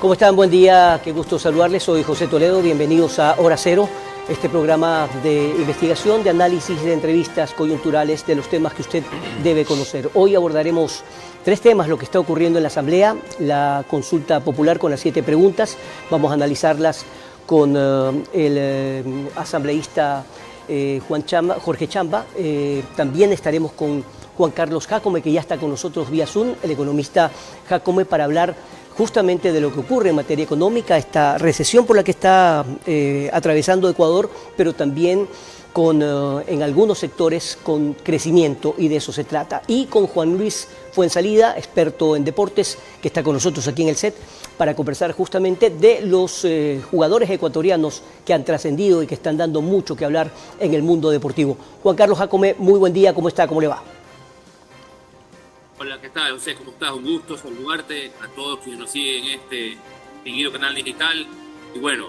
¿Cómo están? Buen día, qué gusto saludarles. Soy José Toledo, bienvenidos a Hora Cero, este programa de investigación, de análisis, de entrevistas coyunturales de los temas que usted debe conocer. Hoy abordaremos tres temas: lo que está ocurriendo en la Asamblea, la consulta popular con las 7 preguntas. Vamos a analizarlas con el asambleísta Jorge Chamba. También estaremos con Juan Carlos Jácome, que ya está con nosotros vía Zoom, el economista Jácome, para hablar justamente de lo que ocurre en materia económica, esta recesión por la que está atravesando Ecuador, pero también en algunos sectores con crecimiento, y de eso se trata. Y con Juan Luis Fuenzalida, experto en deportes, que está con nosotros aquí en el set, para conversar justamente de los jugadores ecuatorianos que han trascendido y que están dando mucho que hablar en el mundo deportivo. Juan Carlos Jácome, muy buen día, ¿cómo está? ¿Cómo le va? Hola, ¿qué tal, José? ¿Cómo estás? Un gusto saludarte a todos quienes nos siguen en este seguido canal digital. Y bueno,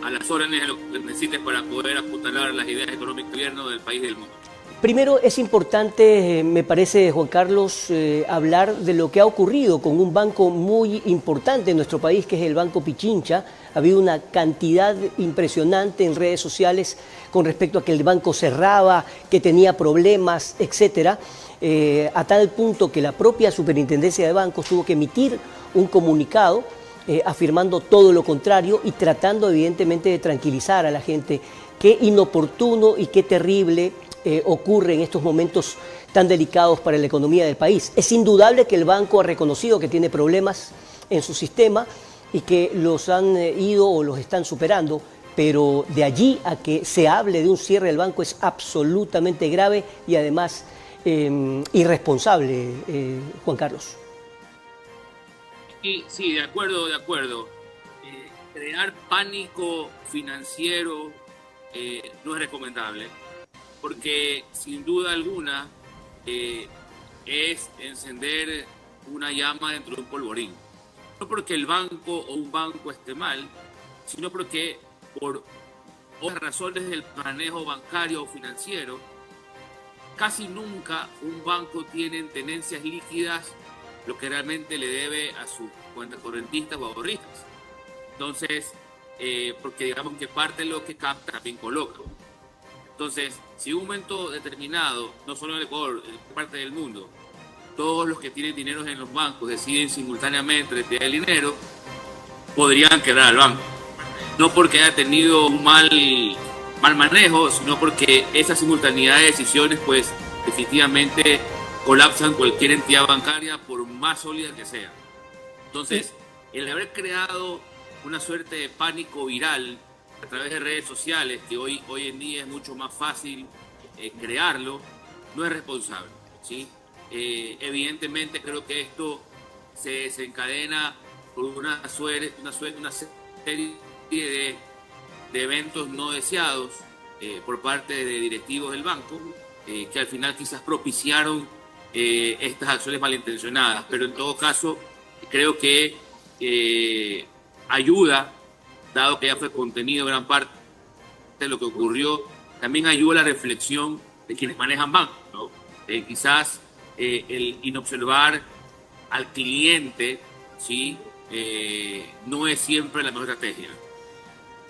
a las órdenes de lo que necesites para poder apuntalar las ideas económicas del gobierno del país y del mundo. Primero, es importante, me parece, Juan Carlos, hablar de lo que ha ocurrido con un banco muy importante en nuestro país, que es el Banco Pichincha. Ha habido una cantidad impresionante en redes sociales con respecto a que el banco cerraba, que tenía problemas, etcétera. A tal punto que la propia Superintendencia de Bancos tuvo que emitir un comunicado afirmando todo lo contrario y tratando evidentemente de tranquilizar a la gente. Qué inoportuno y qué terrible ocurre en estos momentos tan delicados para la economía del país. Es indudable que el banco ha reconocido que tiene problemas en su sistema y que los han ido o los están superando, pero de allí a que se hable de un cierre del banco es absolutamente grave y además irresponsable, Juan Carlos. Sí, de acuerdo. Crear pánico financiero no es recomendable, porque sin duda alguna es encender una llama dentro de un polvorín. No porque el banco o un banco esté mal, sino porque por otras razones del manejo bancario o financiero, casi nunca un banco tiene en tenencias líquidas lo que realmente le debe a sus cuentas correntistas o ahorristas. Entonces, porque digamos que parte de lo que capta también coloca. Entonces, si en un momento determinado, no solo en Ecuador, en parte del mundo, todos los que tienen dinero en los bancos deciden simultáneamente retirar el dinero, podrían quebrar al banco. No porque haya tenido un mal manejo, sino porque esa simultaneidad de decisiones pues definitivamente colapsan cualquier entidad bancaria por más sólida que sea. Entonces, el haber creado una suerte de pánico viral a través de redes sociales, que hoy en día es mucho más fácil crearlo, no es responsable, ¿sí? Evidentemente creo que esto se desencadena por una serie de eventos no deseados por parte de directivos del banco, que al final quizás propiciaron estas acciones malintencionadas, pero en todo caso creo que ayuda, dado que ya fue contenido gran parte de lo que ocurrió, también ayuda a la reflexión de quienes manejan bancos, ¿no? Quizás el inobservar al cliente, ¿sí? No es siempre la mejor estrategia.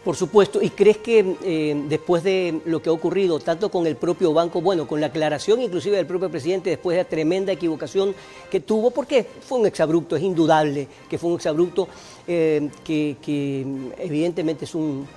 Por supuesto. ¿Y crees que después de lo que ha ocurrido, tanto con el propio banco, bueno, con la aclaración inclusive del propio presidente, después de la tremenda equivocación que tuvo, porque fue un exabrupto, es indudable que fue un exabrupto, que evidentemente es un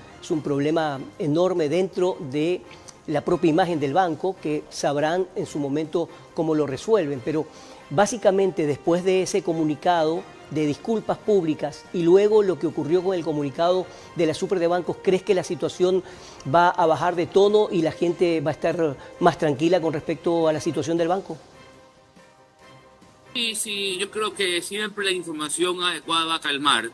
problema enorme dentro de la propia imagen del banco, que sabrán en su momento cómo lo resuelven, pero básicamente después de ese comunicado de disculpas públicas y luego lo que ocurrió con el comunicado de la Super de Bancos, ¿crees que la situación va a bajar de tono y la gente va a estar más tranquila con respecto a la situación del banco? Sí, yo creo que siempre la información adecuada va a calmar.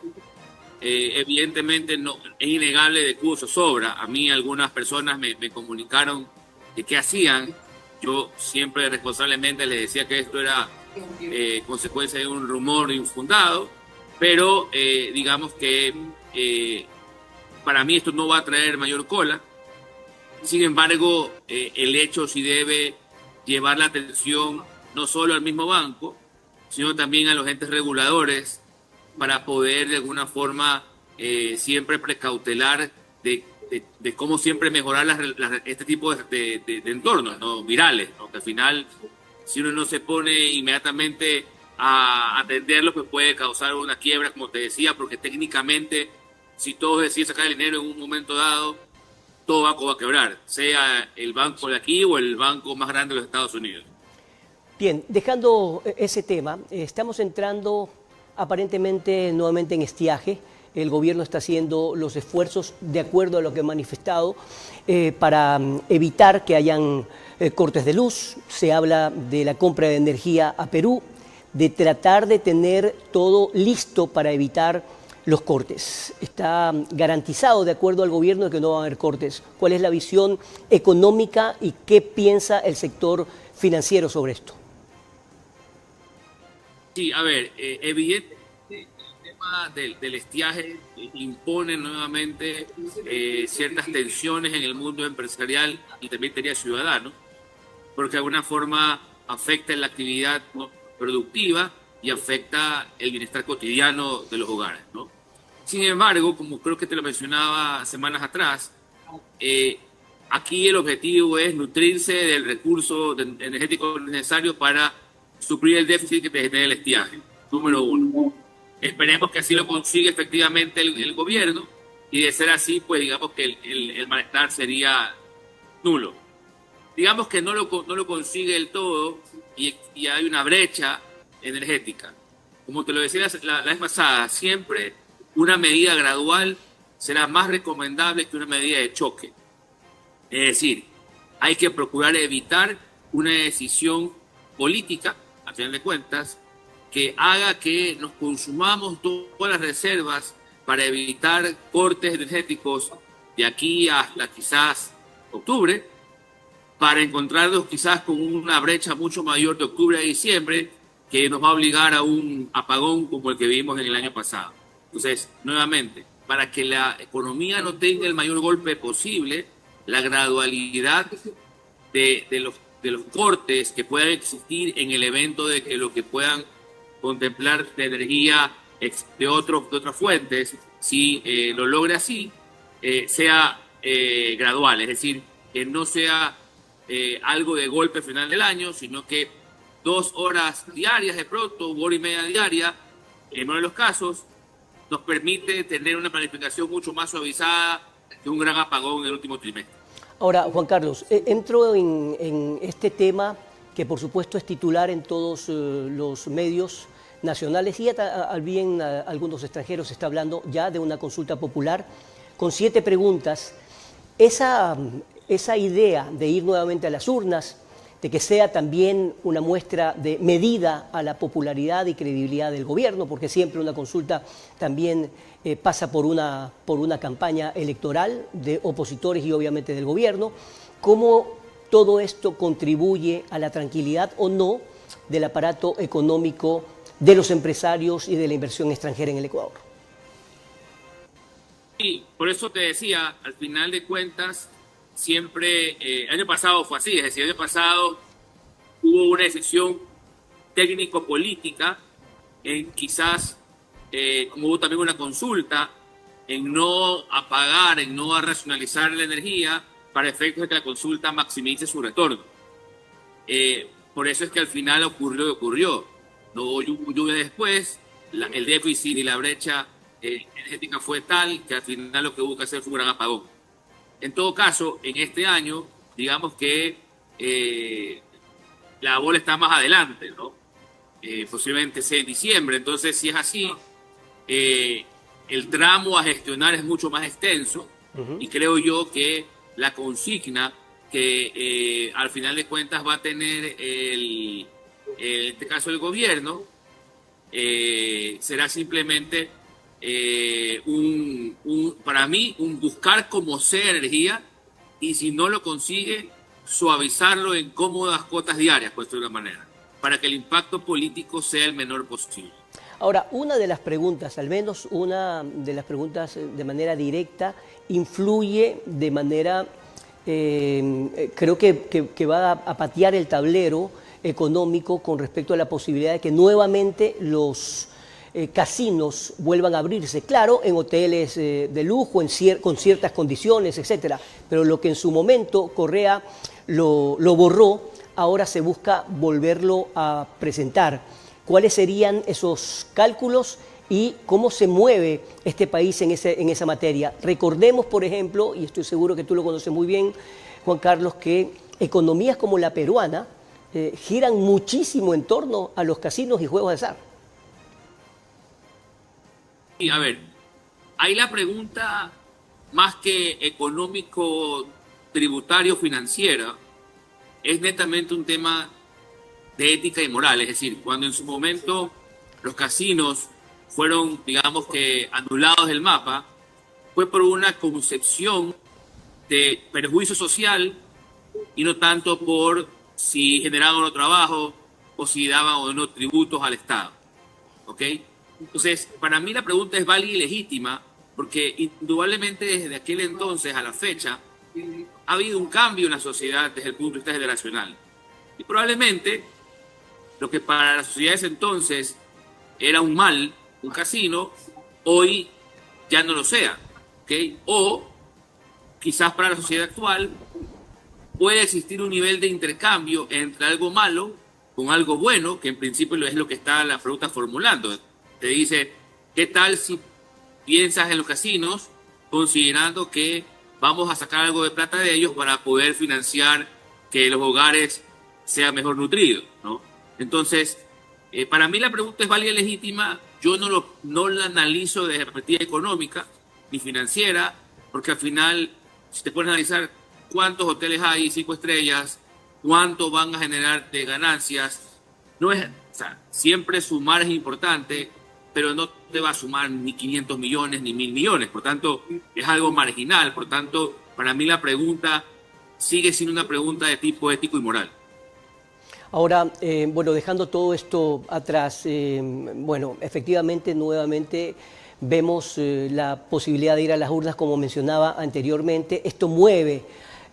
Evidentemente no, es innegable de que hubo zozobra. A mí algunas personas me comunicaron de qué hacían. Yo siempre responsablemente les decía que esto era consecuencia de un rumor infundado, pero digamos que para mí esto no va a traer mayor cola. Sin embargo, el hecho sí debe llevar la atención no solo al mismo banco, sino también a los entes reguladores para poder de alguna forma siempre precautelar de cómo siempre mejorar este tipo de entornos, ¿no? Virales, ¿no? Que al final, si uno no se pone inmediatamente a atenderlo, pues puede causar una quiebra, como te decía, porque técnicamente, si todos deciden sacar el dinero en un momento dado, todo banco va a quebrar, sea el banco de aquí o el banco más grande de los Estados Unidos. Bien, dejando ese tema, estamos entrando aparentemente nuevamente en estiaje. El gobierno está haciendo los esfuerzos, de acuerdo a lo que ha manifestado, para evitar que hayan cortes de luz. Se habla de la compra de energía a Perú, de tratar de tener todo listo para evitar los cortes. Está garantizado, de acuerdo al gobierno, que no va a haber cortes. ¿Cuál es la visión económica y qué piensa el sector financiero sobre esto? Sí, a ver, evidentemente el tema del estiaje impone nuevamente ciertas tensiones en el mundo empresarial y también tenía ciudadano, porque de alguna forma afecta la actividad, ¿no?, productiva y afecta el bienestar cotidiano de los hogares, ¿no? Sin embargo, como creo que te lo mencionaba semanas atrás, aquí el objetivo es nutrirse del recurso energético necesario para suplir el déficit que te genera el estiaje, número uno. Esperemos que así lo consiga efectivamente el gobierno, y de ser así, pues digamos que el malestar sería nulo. Digamos que no lo consigue del todo y hay una brecha energética. Como te lo decía la vez pasada, siempre una medida gradual será más recomendable que una medida de choque. Es decir, hay que procurar evitar una decisión política, a final de cuentas, que haga que nos consumamos todas las reservas para evitar cortes energéticos de aquí hasta quizás octubre, para encontrarnos quizás con una brecha mucho mayor de octubre a diciembre, que nos va a obligar a un apagón como el que vimos en el año pasado. Entonces, nuevamente, para que la economía no tenga el mayor golpe posible, la gradualidad de los cortes que puedan existir en el evento de que lo que puedan contemplar de energía de otras fuentes, si lo logre así, sea gradual, es decir, que no sea algo de golpe al final del año, sino que 2 horas diarias de pronto, 1 hora y media diaria, en uno de los casos, nos permite tener una planificación mucho más suavizada que un gran apagón en el último trimestre. Ahora, Juan Carlos, entro en este tema que por supuesto es titular en todos los medios nacionales y bien algunos extranjeros se está hablando ya de una consulta popular con 7 preguntas. Esa idea de ir nuevamente a las urnas, de que sea también una muestra de medida a la popularidad y credibilidad del gobierno, porque siempre una consulta también pasa por una campaña electoral de opositores y obviamente del gobierno. ¿Cómo todo esto contribuye a la tranquilidad o no del aparato económico, de los empresarios y de la inversión extranjera en el Ecuador? Sí, por eso te decía, al final de cuentas, siempre, el año pasado fue así, es decir, el año pasado hubo una decisión técnico-política en quizás, como hubo también una consulta, en no apagar, en no racionalizar la energía para efectos de que la consulta maximice su retorno. Por eso es que al final ocurrió lo que ocurrió. No hubo lluvia después, el déficit y la brecha energética fue tal que al final lo que hubo que hacer fue un gran apagón. En todo caso, en este año, digamos que la bola está más adelante, ¿no? Posiblemente sea en diciembre. Entonces, si es así, el tramo a gestionar es mucho más extenso. Y creo yo que la consigna que al final de cuentas va a tener en este caso el gobierno será simplemente para mí un buscar cómo sea energía, y si no lo consigue, suavizarlo en cómodas cuotas diarias, pues de una manera, para que el impacto político sea el menor posible. Ahora, una de las preguntas, al menos una de las preguntas de manera directa, influye de manera, creo que va a patear el tablero económico con respecto a la posibilidad de que nuevamente los casinos vuelvan a abrirse. Claro, en hoteles de lujo, con ciertas condiciones, etcétera. Pero lo que en su momento Correa lo borró, ahora se busca volverlo a presentar. ¿Cuáles serían esos cálculos y cómo se mueve este país en esa materia? Recordemos, por ejemplo, y estoy seguro que tú lo conoces muy bien, Juan Carlos, que economías como la peruana giran muchísimo en torno a los casinos y juegos de azar. Y a ver, ahí la pregunta, más que económico, tributario, financiera, es netamente un tema de ética y moral. Es decir, cuando en su momento los casinos fueron, digamos que, anulados del mapa, fue por una concepción de perjuicio social y no tanto por si generaban o no trabajo o si daban o no tributos al Estado. ¿Ok? Entonces, para mí la pregunta es válida y legítima, porque indudablemente desde aquel entonces a la fecha ha habido un cambio en la sociedad desde el punto de vista generacional. Y probablemente lo que para las sociedades entonces era un mal, un casino, hoy ya no lo sea. ¿Okay? O quizás para la sociedad actual puede existir un nivel de intercambio entre algo malo con algo bueno, que en principio es lo que está la pregunta formulando. Te dice, ¿qué tal si piensas en los casinos considerando que vamos a sacar algo de plata de ellos para poder financiar que los hogares sean mejor nutridos, ¿no? Entonces, para mí la pregunta es válida y legítima. Yo no la analizo desde perspectiva económica ni financiera, porque al final, si te pones a analizar cuántos hoteles hay, 5 estrellas, cuánto van a generar de ganancias, no es, o sea, siempre sumar es importante, pero no te va a sumar ni 500 millones ni 1.000 millones. Por tanto, es algo marginal. Por tanto, para mí la pregunta sigue siendo una pregunta de tipo ético y moral. Ahora, bueno, dejando todo esto atrás, bueno, efectivamente, nuevamente vemos la posibilidad de ir a las urnas, como mencionaba anteriormente. Esto mueve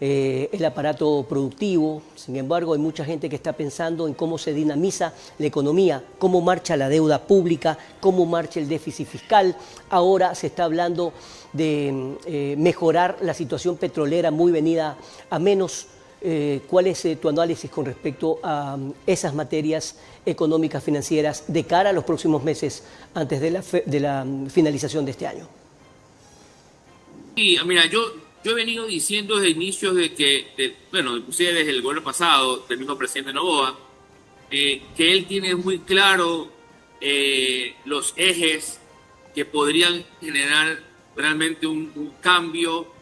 el aparato productivo. Sin embargo, hay mucha gente que está pensando en cómo se dinamiza la economía, cómo marcha la deuda pública, cómo marcha el déficit fiscal. Ahora se está hablando de mejorar la situación petrolera muy venida a menos. ¿Cuál es tu análisis con respecto a esas materias económicas financieras de cara a los próximos meses antes de la finalización de este año? Sí, mira, yo he venido diciendo desde inicios de que, bueno, inclusive desde el gobierno pasado, del mismo presidente Noboa, que él tiene muy claro los ejes que podrían generar realmente un cambio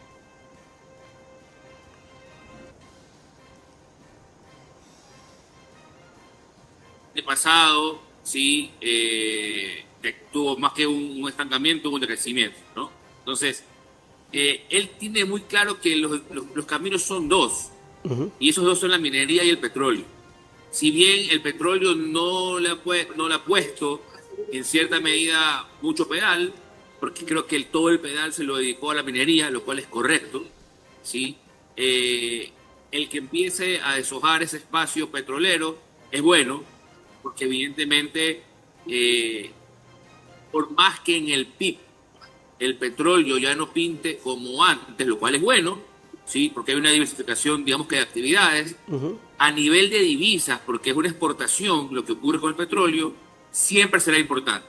de pasado, sí, que tuvo más que un estancamiento, un decrecimiento, ¿no? Entonces, él tiene muy claro que los caminos son dos, y esos dos son la minería y el petróleo. Si bien el petróleo no le ha puesto en cierta medida mucho pedal, porque creo que todo el pedal se lo dedicó a la minería, lo cual es correcto, ¿sí? El que empiece a deshojar ese espacio petrolero es bueno, porque evidentemente, por más que en el PIB el petróleo ya no pinte como antes, lo cual es bueno, ¿sí? Porque hay una diversificación, digamos que de actividades, a nivel de divisas, porque es una exportación, lo que ocurre con el petróleo, siempre será importante.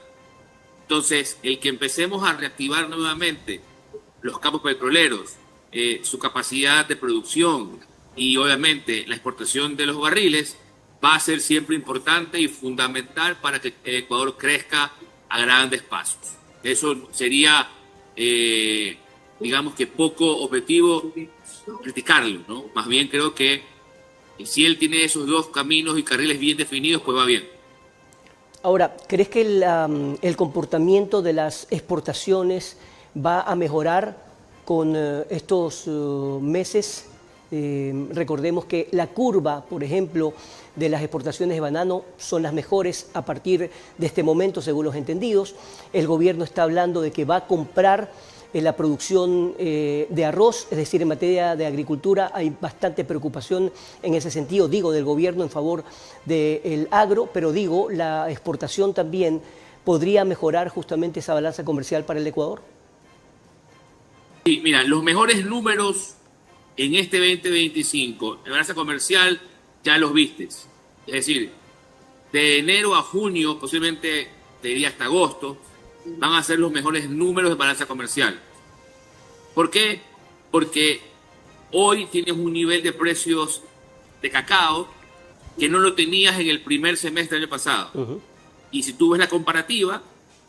Entonces, el que empecemos a reactivar nuevamente los campos petroleros, su capacidad de producción y obviamente la exportación de los barriles, va a ser siempre importante y fundamental para que Ecuador crezca a grandes pasos. Eso sería, digamos que poco objetivo criticarlo, ¿no? Más bien creo que si él tiene esos dos caminos y carriles bien definidos, pues va bien. Ahora, ¿crees que el comportamiento de las exportaciones va a mejorar con estos meses? Recordemos que la curva, por ejemplo, de las exportaciones de banano son las mejores a partir de este momento, según los entendidos. El gobierno está hablando de que va a comprar la producción de arroz, es decir, en materia de agricultura hay bastante preocupación en ese sentido, digo, del gobierno en favor del agro, pero digo, la exportación también podría mejorar justamente esa balanza comercial para el Ecuador? Sí, mira, los mejores números en este 2025 en balanza comercial ya los vistes. Es decir, de enero a junio, posiblemente te diría hasta agosto, van a ser los mejores números de balanza comercial. ¿Por qué? Porque hoy tienes un nivel de precios de cacao que no lo tenías en el primer semestre del año pasado. Y si tú ves la comparativa,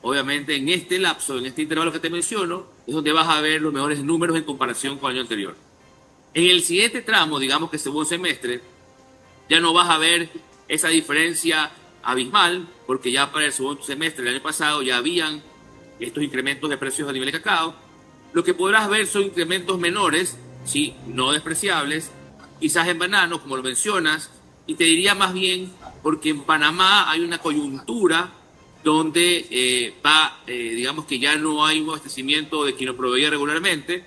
obviamente en este lapso, en este intervalo que te menciono, es donde vas a ver los mejores números en comparación con el año anterior. En el siguiente tramo, digamos que segundo semestre, ya no vas a ver esa diferencia abismal, porque ya para el segundo semestre del año pasado ya habían estos incrementos de precios a nivel de cacao. Lo que podrás ver son incrementos menores, sí, no despreciables, quizás en bananos, como lo mencionas, y te diría más bien porque en Panamá hay una coyuntura donde digamos que ya no hay un abastecimiento de quien lo proveía regularmente,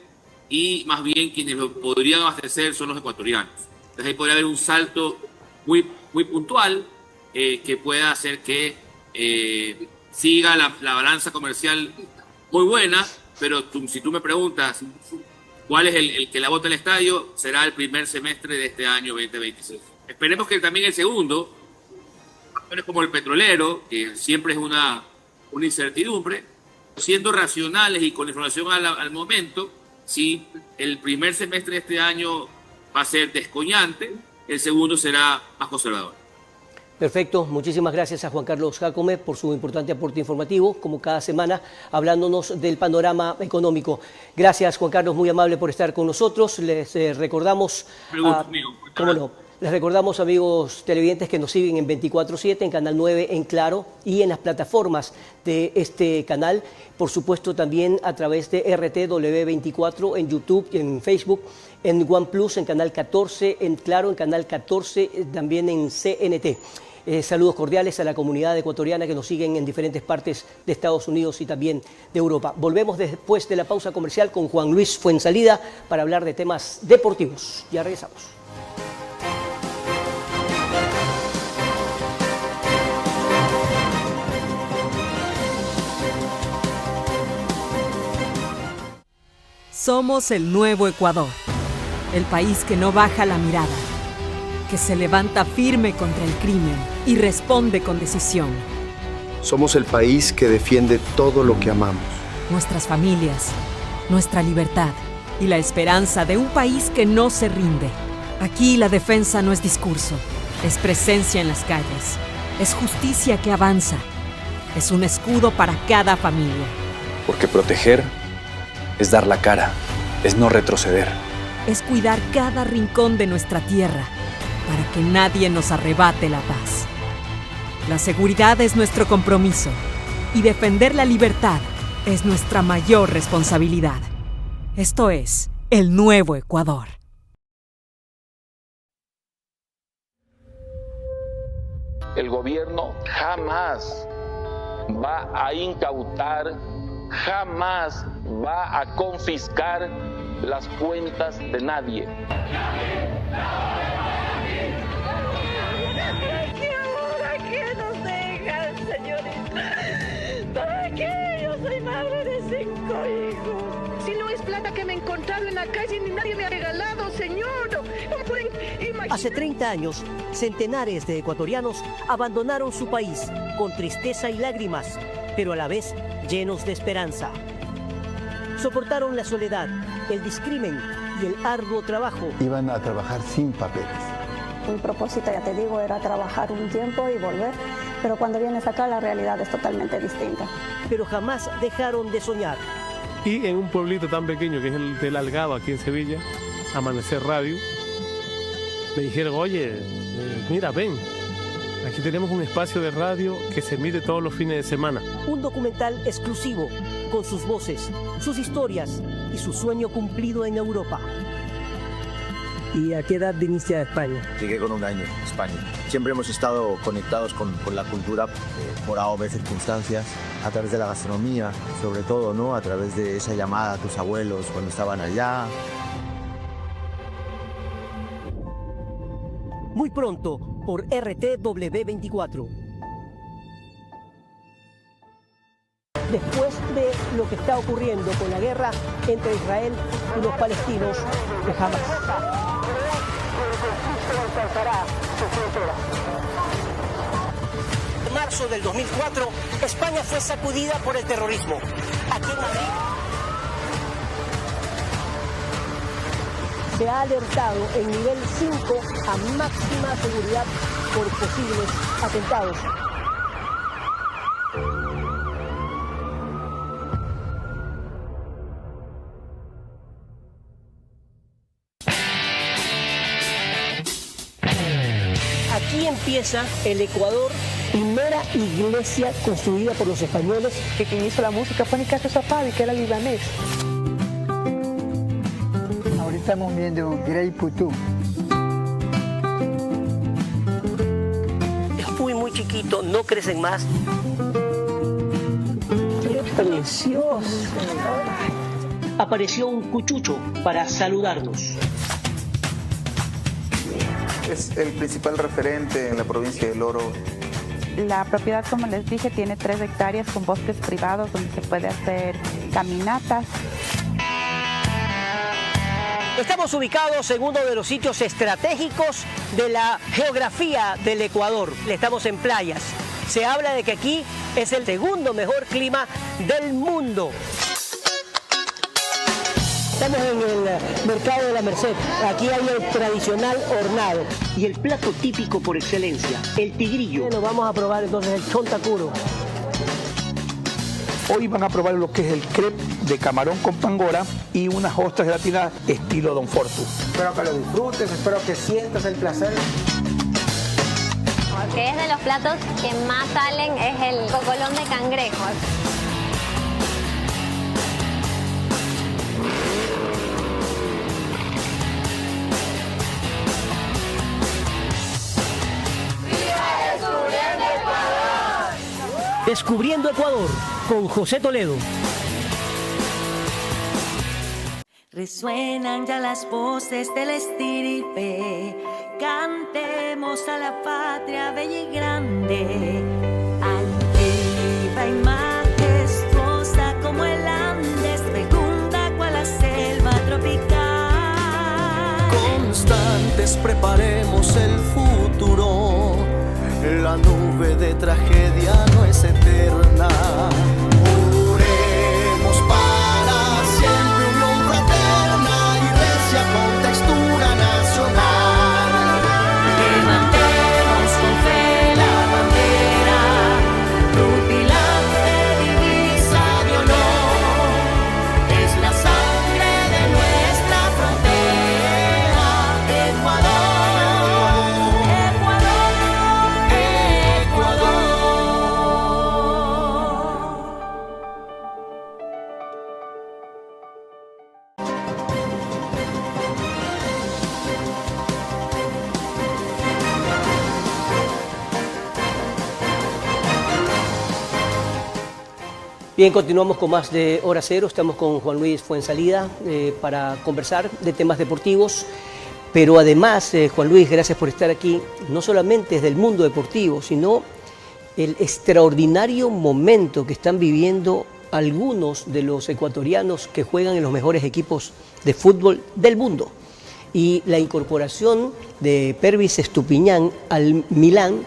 y más bien quienes lo podrían abastecer son los ecuatorianos. Entonces ahí podría haber un salto muy, muy puntual que pueda hacer que siga la balanza comercial muy buena, pero si tú me preguntas cuál es el que la bota el estadio, será el primer semestre de este año 2026. Esperemos que también el segundo, como el petrolero, que siempre es una incertidumbre, siendo racionales y con información al momento, si el primer semestre de este año va a ser descoñante, el segundo será más conservador. Perfecto, muchísimas gracias a Juan Carlos Jácome por su importante aporte informativo, como cada semana, hablándonos del panorama económico. Gracias, Juan Carlos, muy amable por estar con nosotros. Les recordamos... ¿Cómo no? Les recordamos, amigos televidentes, que nos siguen en 24/7, en Canal 9, en Claro y en las plataformas de este canal. Por supuesto, también a través de RTW24 en YouTube, en Facebook, en OnePlus, en Canal 14, en Claro, en Canal 14, también en CNT. Saludos cordiales a la comunidad ecuatoriana que nos siguen en diferentes partes de Estados Unidos y también de Europa. Volvemos después de la pausa comercial con Juan Luis Fuenzalida para hablar de temas deportivos. Ya regresamos. Somos el nuevo Ecuador, el país que no baja la mirada, que se levanta firme contra el crimen y responde con decisión. Somos el país que defiende todo lo que amamos. Nuestras familias, nuestra libertad y la esperanza de un país que no se rinde. Aquí la defensa no es discurso, es presencia en las calles, es justicia que avanza, es un escudo para cada familia. Porque proteger es dar la cara, es no retroceder. Es cuidar cada rincón de nuestra tierra para que nadie nos arrebate la paz. La seguridad es nuestro compromiso y defender la libertad es nuestra mayor responsabilidad. Esto es el nuevo Ecuador. El gobierno jamás va a incautar, jamás va a confiscar las cuentas de nadie. ¿Para qué nos dejan, señorita? ¿Para qué? Yo soy madre de 5 hijos. Si no es plata que me he encontrado en la calle ni nadie me ha regalado, señor. No pueden imaginar. Hace 30 años, centenares de ecuatorianos abandonaron su país con tristeza y lágrimas, pero a la vez llenos de esperanza. Soportaron la soledad, el discrimen y el arduo trabajo. Iban a trabajar sin papeles. Mi propósito, ya te digo, era trabajar un tiempo y volver, pero cuando vienes acá la realidad es totalmente distinta. Pero jamás dejaron de soñar. Y en un pueblito tan pequeño que es el del Algaba, aquí en Sevilla, Amanecer Radio, me dijeron, oye, mira, ven, aquí tenemos un espacio de radio que se emite todos los fines de semana. Un documental exclusivo, con sus voces, sus historias y su sueño cumplido en Europa. ¿Y a qué edad viniste a España? Llegué con 1 año a España. Siempre hemos estado conectados con la cultura por A o B circunstancias, a través de la gastronomía, sobre todo, ¿no? A través de esa llamada a tus abuelos cuando estaban allá. Muy pronto por RTW24. después de lo que está ocurriendo con la guerra entre Israel y los palestinos de Hamas. En marzo del 2004, España fue sacudida por el terrorismo. Aquí en Madrid se ha alertado en nivel 5 a máxima seguridad por posibles atentados. Aquí empieza el Ecuador, primera iglesia construida por los españoles. Que quien hizo la música fue Nicasio Safadi, que era libanés. Ahorita estamos viendo Grey Putú. Es muy chiquito, no crecen más. ¡Qué precioso! Apareció un cuchucho para saludarnos. Es el principal referente en la provincia del Oro. La propiedad, como les dije, tiene 3 hectáreas con bosques privados donde se puede hacer caminatas. Estamos ubicados en uno de los sitios estratégicos de la geografía del Ecuador. Estamos en playas. Se habla de que aquí es el segundo mejor clima del mundo. Estamos en el mercado de la Merced. Aquí hay el tradicional hornado y el plato típico por excelencia, el tigrillo. Bueno, vamos a probar entonces el chontacuro. Hoy van a probar lo que es el crepe de camarón con pangora y unas ostras gelatinas estilo Don Fortu. Espero que lo disfrutes, espero que sientas el placer. Porque es de los platos que más salen es el cocolón de cangrejo. Descubriendo Ecuador con José Toledo. Resuenan ya las voces del estirpe, cantemos a la patria bella y grande, altiva y majestuosa como el Andes, fecunda cual la selva tropical. Constantes preparemos el futuro, la nube de tragedia no es eterna. Juremos para siempre unión fraterna y recia con textura nacional. Levantemos con fe la bandera, rutilante divisa de honor. Es la sangre de nuestra frontera, Ecuador. Bien, continuamos con más de Hora Cero. Estamos con Juan Luis Fuenzalida para conversar de temas deportivos. Pero además, Juan Luis, gracias por estar aquí, no solamente desde el mundo deportivo, sino el extraordinario momento que están viviendo algunos de los ecuatorianos que juegan en los mejores equipos de fútbol del mundo. Y la incorporación de Pervis Estupiñán al Milán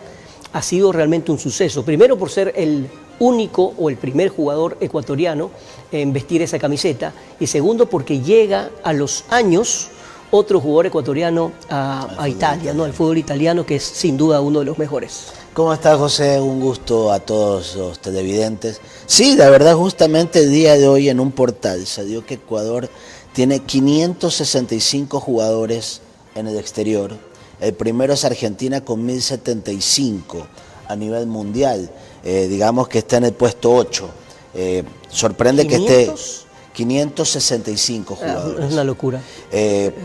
ha sido realmente un suceso. Primero por ser el único o el primer jugador ecuatoriano en vestir esa camiseta, y segundo porque llega a los años otro jugador ecuatoriano a Italia, ¿no? Al fútbol italiano, que es sin duda uno de los mejores. ¿Cómo estás, José? Un gusto a todos los televidentes. Sí, la verdad, justamente el día de hoy en un portal se dio que Ecuador tiene 565 jugadores en el exterior. El primero es Argentina con 1075 a nivel mundial. Digamos que está en el puesto 8. Sorprende 500, que esté 565 jugadores. Es una locura.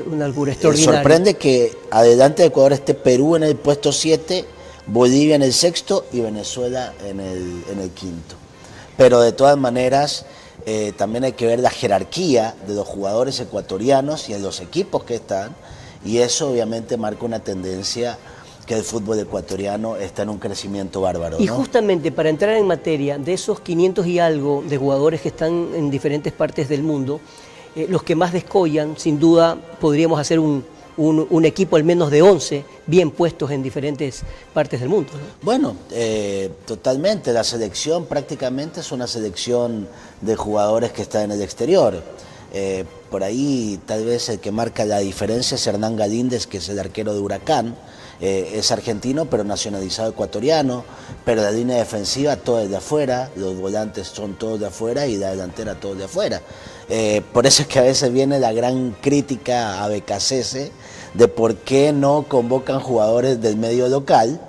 Una locura extraordinaria. Sorprende que adelante de Ecuador esté Perú en el puesto 7, Bolivia en el 6º y Venezuela en el 5º. Pero de todas maneras, también hay que ver la jerarquía de los jugadores ecuatorianos y de los equipos que están. Y eso obviamente marca una tendencia que el fútbol ecuatoriano está en un crecimiento bárbaro, Y ¿no? justamente para entrar en materia, de esos 500 y algo de jugadores que están en diferentes partes del mundo, los que más descollan, sin duda, podríamos hacer un equipo al menos de 11 bien puestos en diferentes partes del mundo, ¿no? Bueno, totalmente. La selección prácticamente es una selección de jugadores que están en el exterior. Por ahí tal vez el que marca la diferencia es Hernán Galíndez, que es el arquero de Huracán. Es argentino pero nacionalizado ecuatoriano, pero la línea defensiva todo es de afuera, los volantes son todos de afuera y la delantera todos de afuera. Por eso es que a veces viene la gran crítica a BKCS de por qué no convocan jugadores del medio local,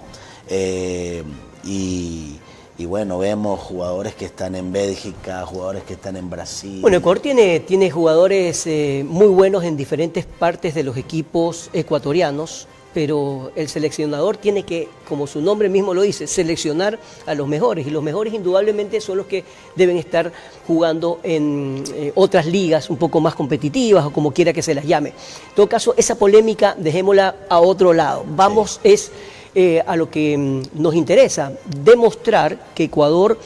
y bueno, vemos jugadores que están en Bélgica, jugadores que están en Brasil. Bueno, Ecuador tiene jugadores muy buenos en diferentes partes de los equipos ecuatorianos, pero el seleccionador tiene que, como su nombre mismo lo dice, seleccionar a los mejores, y los mejores indudablemente son los que deben estar jugando en otras ligas un poco más competitivas o como quiera que se las llame. En todo caso, esa polémica dejémosla a otro lado. Vamos a lo que nos interesa, demostrar que Ecuador,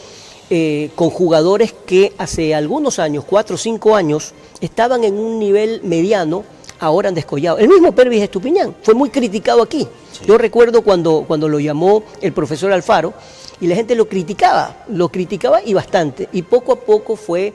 con jugadores que hace algunos años, 4 o 5 años, estaban en un nivel mediano, ahora han descollado. El mismo Pervis Estupiñán fue muy criticado aquí. Sí. Yo recuerdo cuando lo llamó el profesor Alfaro y la gente lo criticaba y bastante. Y poco a poco fue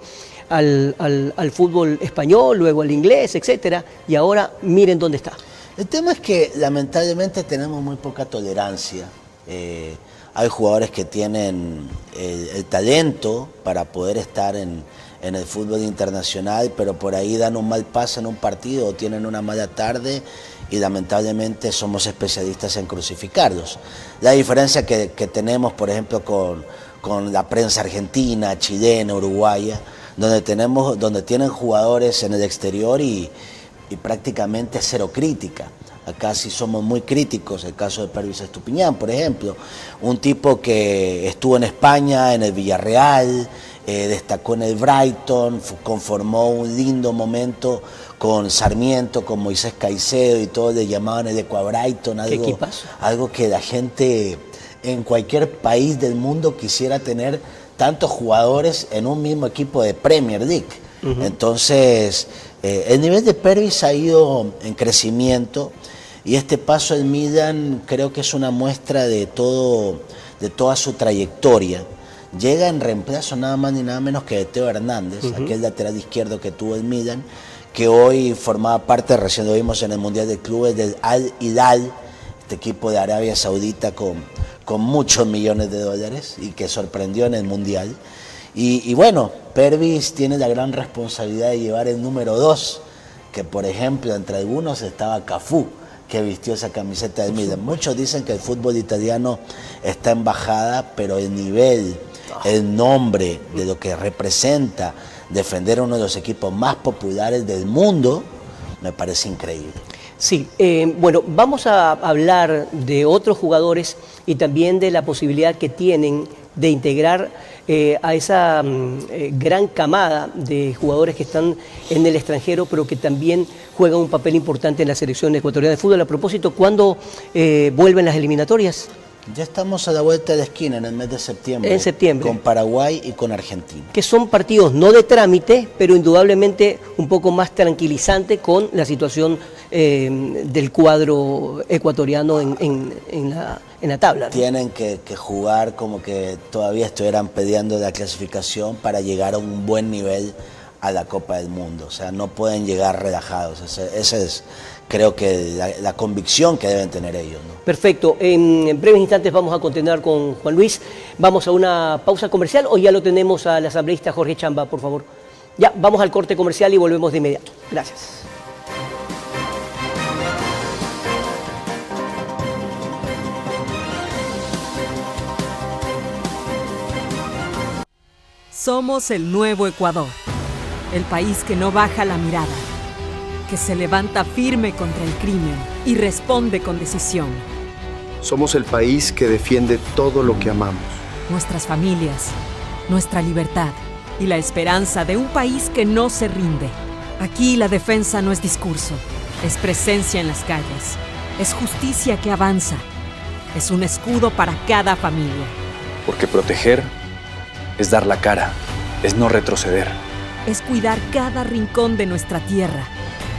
al fútbol español, luego al inglés, etcétera. Y ahora miren dónde está. El tema es que lamentablemente tenemos muy poca tolerancia. Hay jugadores que tienen el talento para poder estar en el fútbol internacional, pero por ahí dan un mal pase en un partido o tienen una mala tarde y lamentablemente somos especialistas en crucificarlos. La diferencia que tenemos, por ejemplo, con la prensa argentina, chilena, uruguaya, donde tienen jugadores en el exterior y prácticamente cero crítica. Acá sí somos muy críticos, el caso de Pervis Estupiñán, por ejemplo, un tipo que estuvo en España, en el Villarreal, destacó en el Brighton, conformó un lindo momento con Sarmiento, con Moisés Caicedo y todos le llamaban el Ecuabrighton, algo que la gente en cualquier país del mundo quisiera tener tantos jugadores en un mismo equipo de Premier League. Entonces, el nivel de Pervis ha ido en crecimiento y este paso al Milan creo que es una muestra de toda su trayectoria. Llega en reemplazo nada más ni nada menos que de Teo Hernández, aquel lateral izquierdo que tuvo el Milan, que hoy formaba parte, recién lo vimos en el Mundial de Clubes, del Al Hilal, este equipo de Arabia Saudita con muchos millones de dólares y que sorprendió en el Mundial. Y bueno, Pervis tiene la gran responsabilidad de llevar el número 2, que por ejemplo entre algunos estaba Cafú, que vistió esa camiseta del Milan. Muchos dicen que el fútbol italiano está en bajada, pero el nivel, el nombre de lo que representa defender a uno de los equipos más populares del mundo, me parece increíble. Sí, bueno, vamos a hablar de otros jugadores y también de la posibilidad que tienen de integrar a esa gran camada de jugadores que están en el extranjero, pero que también juegan un papel importante en la selección ecuatoriana de fútbol. A propósito, ¿cuándo vuelven las eliminatorias? Ya estamos a la vuelta de la esquina en el mes de septiembre. En septiembre. Con Paraguay y con Argentina. Que son partidos no de trámite, pero indudablemente un poco más tranquilizante con la situación del cuadro ecuatoriano en la tabla, ¿no? Tienen que jugar como que todavía estuvieran peleando la clasificación para llegar a un buen nivel a la Copa del Mundo. O sea, no pueden llegar relajados. Esa es, creo que, la convicción que deben tener ellos, ¿no? Perfecto. En breves instantes vamos a continuar con Juan Luis. Vamos a una pausa comercial o ya lo tenemos al asambleísta Jorge Chamba, por favor. Ya, vamos al corte comercial y volvemos de inmediato. Gracias. Somos el nuevo Ecuador, el país que no baja la mirada, que se levanta firme contra el crimen y responde con decisión. Somos el país que defiende todo lo que amamos. Nuestras familias, nuestra libertad y la esperanza de un país que no se rinde. Aquí la defensa no es discurso, es presencia en las calles, es justicia que avanza, es un escudo para cada familia. Porque proteger es dar la cara, es no retroceder. Es cuidar cada rincón de nuestra tierra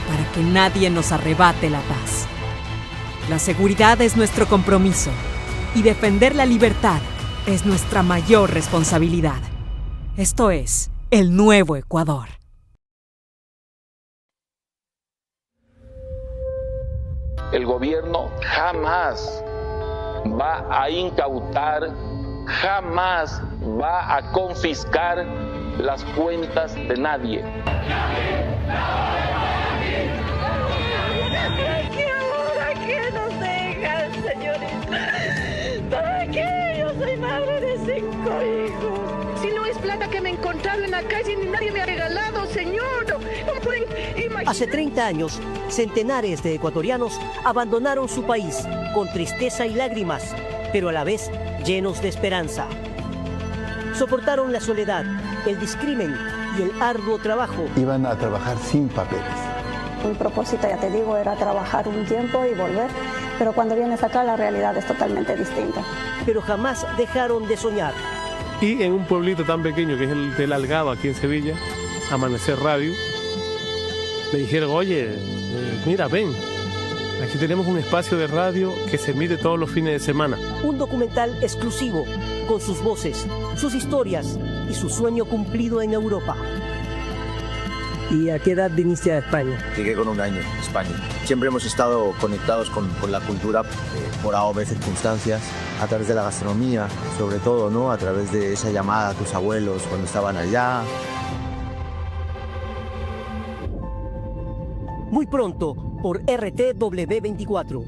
para que nadie nos arrebate la paz. La seguridad es nuestro compromiso y defender la libertad es nuestra mayor responsabilidad. Esto es el nuevo Ecuador. El gobierno jamás va a incautar, jamás va a confiscar las cuentas de nadie. ¿Qué ahora que nos dejan, señores? ¿Para qué? Yo soy madre de 5 hijos. Si no es plata que me he encontrado en la calle ni nadie me ha regalado, señor. No pueden imaginar. Hace 30 años, centenares de ecuatorianos abandonaron su país con tristeza y lágrimas, pero a la vez llenos de esperanza. Soportaron la soledad, el discrimen y el arduo trabajo. Iban a trabajar sin papeles. Mi propósito, ya te digo, era trabajar un tiempo y volver, pero cuando vienes acá la realidad es totalmente distinta. Pero jamás dejaron de soñar. Y en un pueblito tan pequeño que es el de La Algaba, aquí en Sevilla, Amanecer Radio, me dijeron, oye, mira, ven, aquí tenemos un espacio de radio que se emite todos los fines de semana. Un documental exclusivo, con sus voces, sus historias y su sueño cumplido en Europa. ¿Y a qué edad viniste a España? Llegué con 1 año a España. Siempre hemos estado conectados con la cultura por A o B circunstancias, a través de la gastronomía, sobre todo, ¿no? A través de esa llamada a tus abuelos cuando estaban allá. Muy pronto, por RTW24.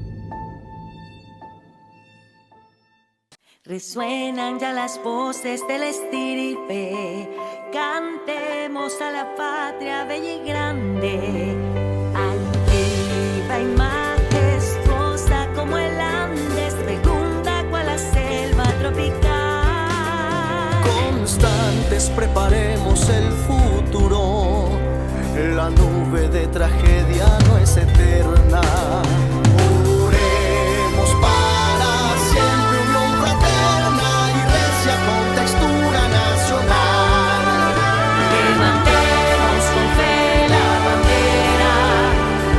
Resuenan ya las voces del estirpe, cantemos a la patria bella y grande, altiva y majestuosa como el Andes, fecunda cual la selva tropical. Constantes preparemos el futuro, la nube de tragedia no es eterna. Oremos para siempre unión fraterna y recia con textura nacional. Levantemos con fe la bandera,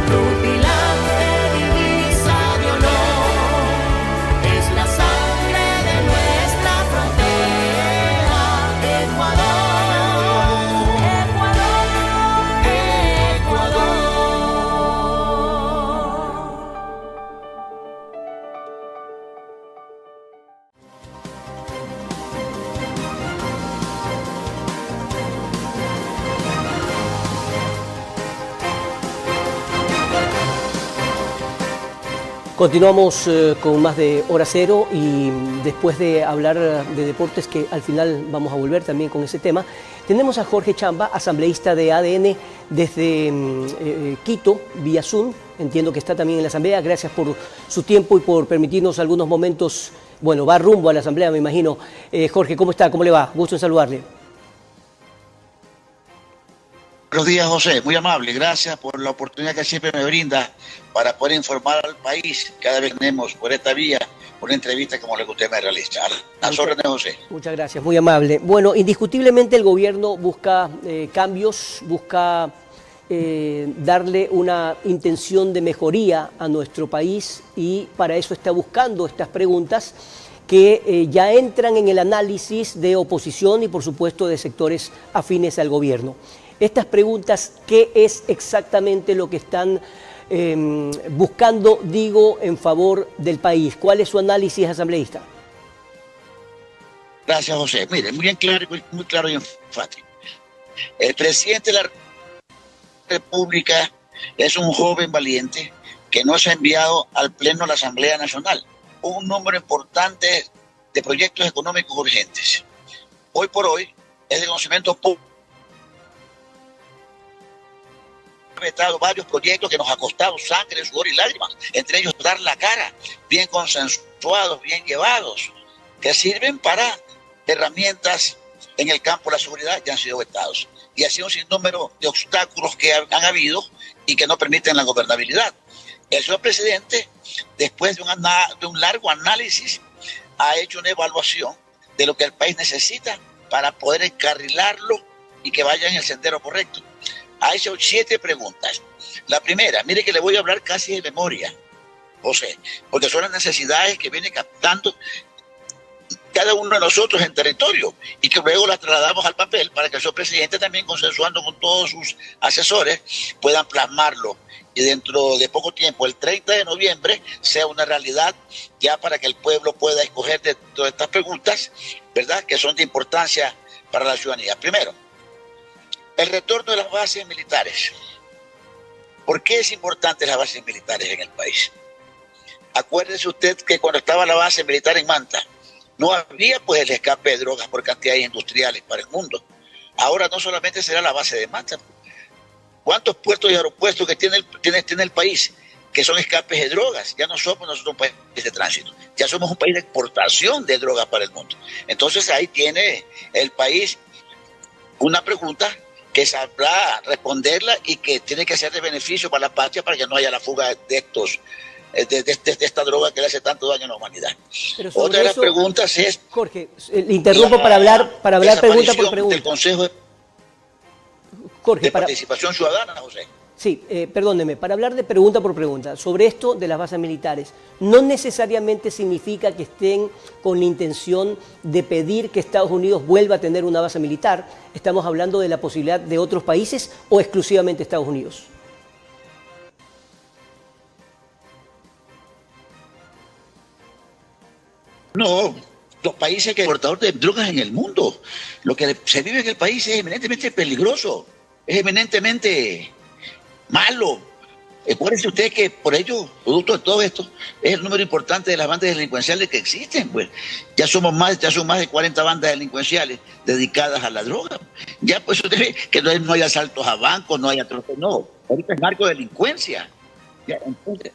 rutilante divisa de honor. Es la sangre de nuestra frontera, Ecuador. Continuamos con más de Hora Cero y después de hablar de deportes, que al final vamos a volver también con ese tema, tenemos a Jorge Chamba, asambleísta de ADN desde Quito, vía Zoom. Entiendo que está también en la asamblea. Gracias por su tiempo y por permitirnos algunos momentos. Bueno, va rumbo a la asamblea, me imagino. Jorge, ¿cómo está? ¿Cómo le va? Gusto en saludarle. Buenos días, José. Muy amable. Gracias por la oportunidad que siempre me brinda para poder informar al país. Cada vez tenemos por esta vía una entrevista como la que usted me realiza. A las órdenes, José. Muchas gracias, muy amable. Bueno, indiscutiblemente el gobierno busca cambios, busca darle una intención de mejoría a nuestro país y para eso está buscando estas preguntas que ya entran en el análisis de oposición y por supuesto de sectores afines al gobierno. Estas preguntas, ¿qué es exactamente lo que están buscando, digo, en favor del país? ¿Cuál es su análisis, asambleísta? Gracias, José. Mire, muy claro y enfático. El presidente de la República es un joven valiente que nos ha enviado al Pleno de la Asamblea Nacional un número importante de proyectos económicos urgentes. Hoy por hoy es de conocimiento público. Vetado varios proyectos que nos ha costado sangre, sudor y lágrimas, entre ellos dar la cara, bien consensuados, bien llevados, que sirven para herramientas en el campo de la seguridad que han sido vetados. Y así un sinnúmero de obstáculos que han habido y que no permiten la gobernabilidad. El señor presidente después de un largo análisis, ha hecho una evaluación de lo que el país necesita para poder encarrilarlo y que vaya en el sendero correcto. Ha hecho 7 preguntas. La primera, mire que le voy a hablar casi de memoria, José, porque son las necesidades que viene captando cada uno de nosotros en territorio y que luego las trasladamos al papel para que el señor presidente, también consensuando con todos sus asesores, puedan plasmarlo y dentro de poco tiempo, el 30 de noviembre, sea una realidad ya para que el pueblo pueda escoger de todas estas preguntas, ¿verdad?, que son de importancia para la ciudadanía. Primero, el retorno de las bases militares. ¿Por qué es importante las bases militares en el país? Acuérdese usted que cuando estaba la base militar en Manta, no había pues el escape de drogas por cantidades industriales para el mundo. Ahora no solamente será la base de Manta. ¿Cuántos puertos y aeropuertos que tiene el país que son escapes de drogas? Ya no somos nosotros un país de tránsito, ya somos un país de exportación de drogas para el mundo. Entonces ahí tiene el país una pregunta que sabrá responderla y que tiene que ser de beneficio para la patria para que no haya la fuga de esta droga que le hace tanto daño a la humanidad. Otra de las preguntas es... Jorge, le interrumpo para hablar pregunta por pregunta. Del Consejo de Participación Ciudadana, José. Sí, perdóneme, para hablar de pregunta por pregunta, sobre esto de las bases militares, no necesariamente significa que estén con la intención de pedir que Estados Unidos vuelva a tener una base militar. ¿Estamos hablando de la posibilidad de otros países o exclusivamente Estados Unidos? No, los países que exportadores de drogas en el mundo. Lo que se vive en el país es eminentemente peligroso, es eminentemente malo. Acuérdense ustedes que por ello, producto de todo esto, es el número importante de las bandas delincuenciales que existen. Pues ya son más de 40 bandas delincuenciales dedicadas a la droga. Ya pues usted ve que no hay asaltos a bancos, no hay atroces, no. Ahorita es narcodelincuencia. Entonces,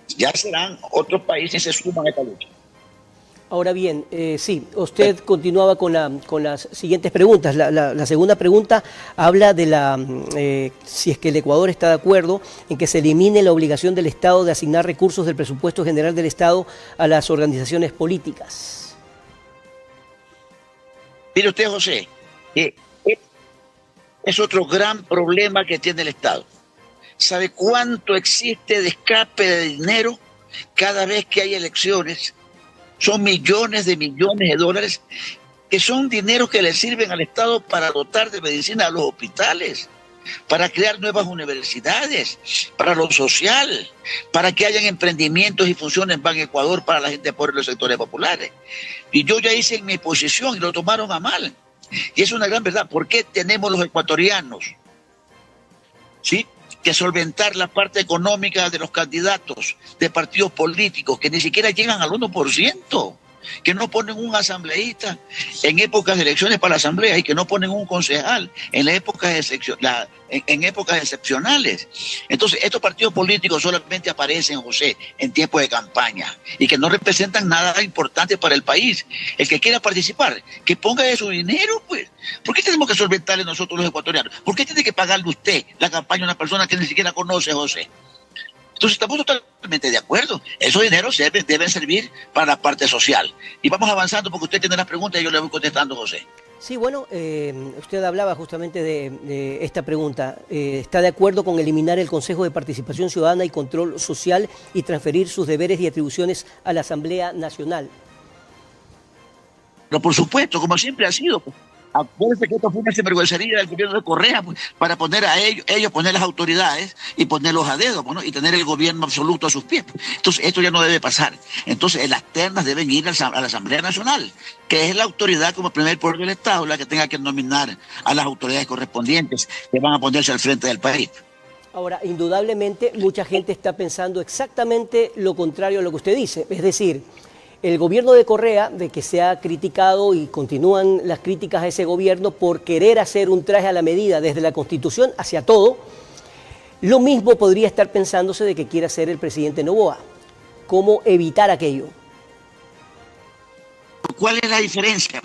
ya serán otros países que se suman a esta lucha. Ahora bien, sí, usted continuaba con las siguientes preguntas. La segunda pregunta habla de si es que el Ecuador está de acuerdo en que se elimine la obligación del Estado de asignar recursos del presupuesto general del Estado a las organizaciones políticas. Mire usted, José, es otro gran problema que tiene el Estado. ¿Sabe cuánto existe de escape de dinero cada vez que hay elecciones? Son millones de dólares que son dineros que le sirven al Estado para dotar de medicina a los hospitales, para crear nuevas universidades, para lo social, para que hayan emprendimientos y funciones en Ban Ecuador para la gente pobre y los sectores populares. Y yo ya hice en mi posición y lo tomaron a mal. Y es una gran verdad. ¿Por qué tenemos los ecuatorianos, sí, que solventar la parte económica de los candidatos de partidos políticos que ni siquiera llegan al 1%, que no ponen un asambleísta en épocas de elecciones para la asamblea y que no ponen un concejal en épocas excepcionales? Entonces, estos partidos políticos solamente aparecen, José, en tiempos de campaña y que no representan nada importante para el país. El que quiera participar, que ponga de su dinero, pues. ¿Por qué tenemos que solventarle nosotros los ecuatorianos? ¿Por qué tiene que pagarle usted la campaña a una persona que ni siquiera conoce, José? Entonces estamos totalmente de acuerdo. Esos dineros deben servir para la parte social. Y vamos avanzando porque usted tiene las preguntas y yo le voy contestando, José. Sí, bueno, usted hablaba justamente de esta pregunta. ¿Está de acuerdo con eliminar el Consejo de Participación Ciudadana y Control Social y transferir sus deberes y atribuciones a la Asamblea Nacional? Pero por supuesto, como siempre ha sido. Acuérdense que esto fue una sinvergüencería del gobierno de Correa, pues, para poner a ellos poner las autoridades y ponerlos a dedo, ¿no? Y tener el gobierno absoluto a sus pies. Entonces, esto ya no debe pasar. Entonces, las ternas deben ir a la Asamblea Nacional, que es la autoridad como primer poder del Estado, la que tenga que nominar a las autoridades correspondientes que van a ponerse al frente del país. Ahora, indudablemente, mucha gente está pensando exactamente lo contrario a lo que usted dice. Es decir, el gobierno de Correa, de que se ha criticado y continúan las críticas a ese gobierno por querer hacer un traje a la medida desde la Constitución hacia todo, lo mismo podría estar pensándose de que quiere hacer el presidente Noboa. ¿Cómo evitar aquello? ¿Cuál es la diferencia?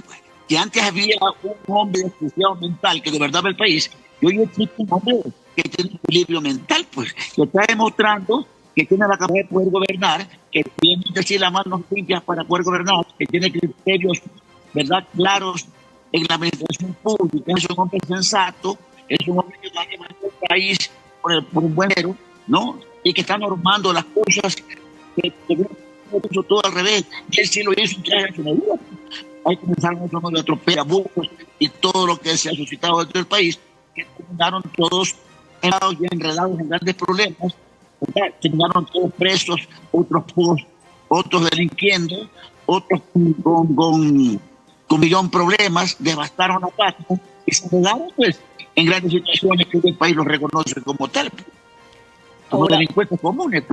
Que antes había un hombre desquiciado mental que gobernaba el país y hoy existe un hombre que tiene un equilibrio mental, pues, que está demostrando que tiene la capacidad de poder gobernar, que tiene que decir las manos limpias para poder gobernar, que tiene criterios, ¿verdad?, claros en la administración pública, es un hombre sensato, es un hombre que va a llevar el país por un buen héroe, ¿no? Y que está normando las cosas que hizo todo al revés. Y él sí lo hizo en traje de su medida. Hay que pensar en otro modo de atropellar abusos y todo lo que se ha suscitado dentro del país, que terminaron todos enredados en grandes problemas, ¿verdad? Terminaron todos presos, otros delinquiendo, otros con millón problemas, devastaron la patria y se quedaron pues en grandes situaciones que el país los reconoce como tal, como delincuentes comunes.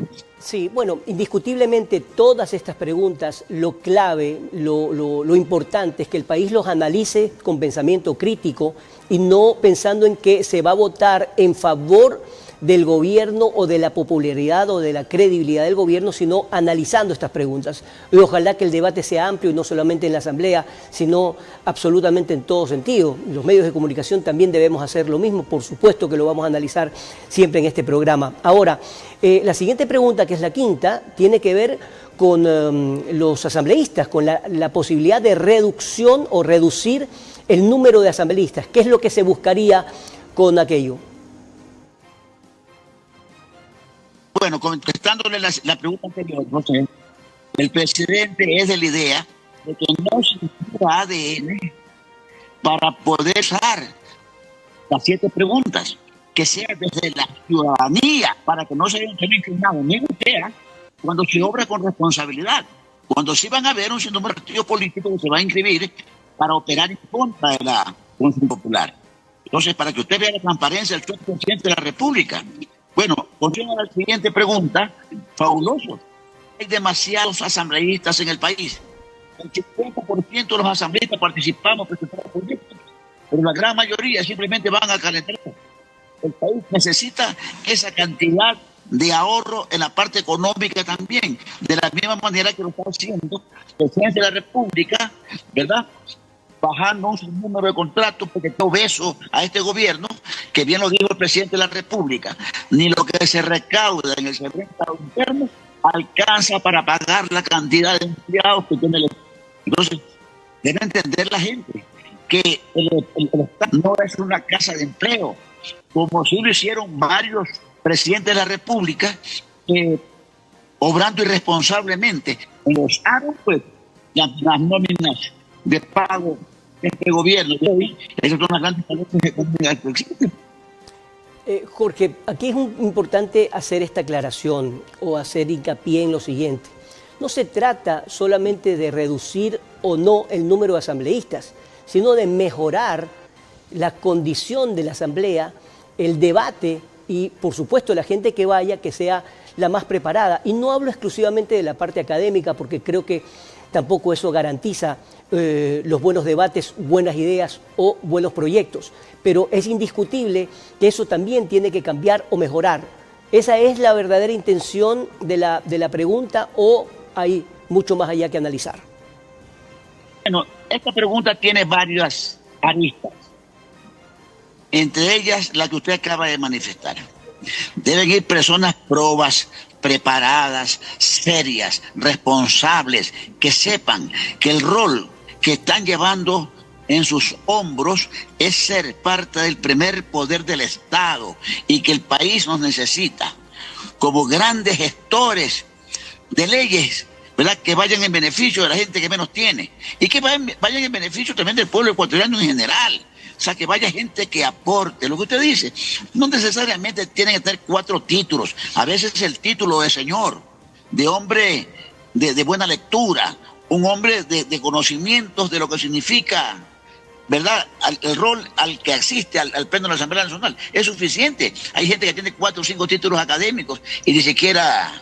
Sí, bueno, indiscutiblemente todas estas preguntas, lo clave, lo importante es que el país los analice con pensamiento crítico y no pensando en que se va a votar en favor del gobierno o de la popularidad o de la credibilidad del gobierno, sino analizando estas preguntas. Y ojalá que el debate sea amplio y no solamente en la Asamblea, sino absolutamente en todo sentido. Los medios de comunicación también debemos hacer lo mismo, por supuesto que lo vamos a analizar siempre en este programa. Ahora, la siguiente pregunta, que es la quinta, tiene que ver con los asambleístas, con la posibilidad de reducción o reducir el número de asambleístas. ¿Qué es lo que se buscaría con aquello? Bueno, contestándole la pregunta anterior, José, el presidente es de la idea de que no se necesita ADN para poder usar las 7 preguntas, que sea desde la ciudadanía, para que no se vean inclinados ni sea cuando se obra con responsabilidad, cuando sí van a haber un sinnúmero de partidos políticos que se va a inscribir para operar en contra de la Constitución Popular. Entonces, para que usted vea la transparencia del presidente de la República. Bueno, continuando a la siguiente pregunta, fabuloso. Hay demasiados asambleístas en el país. El 50% de los asambleístas participamos, presentamos proyectos, pero la gran mayoría simplemente van a calentar. El país necesita esa cantidad de ahorro en la parte económica también, de la misma manera que lo está haciendo el presidente de la República, ¿verdad?, bajando un número de contratos, porque yo beso a este gobierno, que bien lo dijo el presidente de la República, ni lo que se recauda en el servicio interno alcanza para pagar la cantidad de empleados que tiene el Estado. Entonces, debe entender la gente que el Estado no es una casa de empleo, como sí lo hicieron varios presidentes de la República, obrando irresponsablemente. Usaron pues las nóminas de pago de este gobierno. Esas son las grandes falencias económicas que existen. Jorge, aquí es importante hacer esta aclaración o hacer hincapié en lo siguiente. No se trata solamente de reducir o no el número de asambleístas, sino de mejorar la condición de la asamblea, el debate y, por supuesto, la gente que vaya, que sea la más preparada. Y no hablo exclusivamente de la parte académica, porque creo que tampoco eso garantiza los buenos debates, buenas ideas o buenos proyectos. Pero es indiscutible que eso también tiene que cambiar o mejorar. ¿Esa es la verdadera intención de la pregunta o hay mucho más allá que analizar? Bueno, esta pregunta tiene varias aristas. Entre ellas, la que usted acaba de manifestar. Deben ir personas probas, preparadas, serias, responsables, que sepan que el rol que están llevando en sus hombros es ser parte del primer poder del Estado y que el país nos necesita como grandes gestores de leyes, ¿verdad?, que vayan en beneficio de la gente que menos tiene y que vayan en beneficio también del pueblo ecuatoriano en general. O sea, que vaya gente que aporte. Lo que usted dice, no necesariamente tienen que tener 4 títulos. A veces el título de señor, de hombre de buena lectura, un hombre de conocimientos de lo que significa, ¿verdad?, el rol al que asiste al Pleno de la Asamblea Nacional. Es suficiente. Hay gente que tiene 4 o 5 títulos académicos y ni siquiera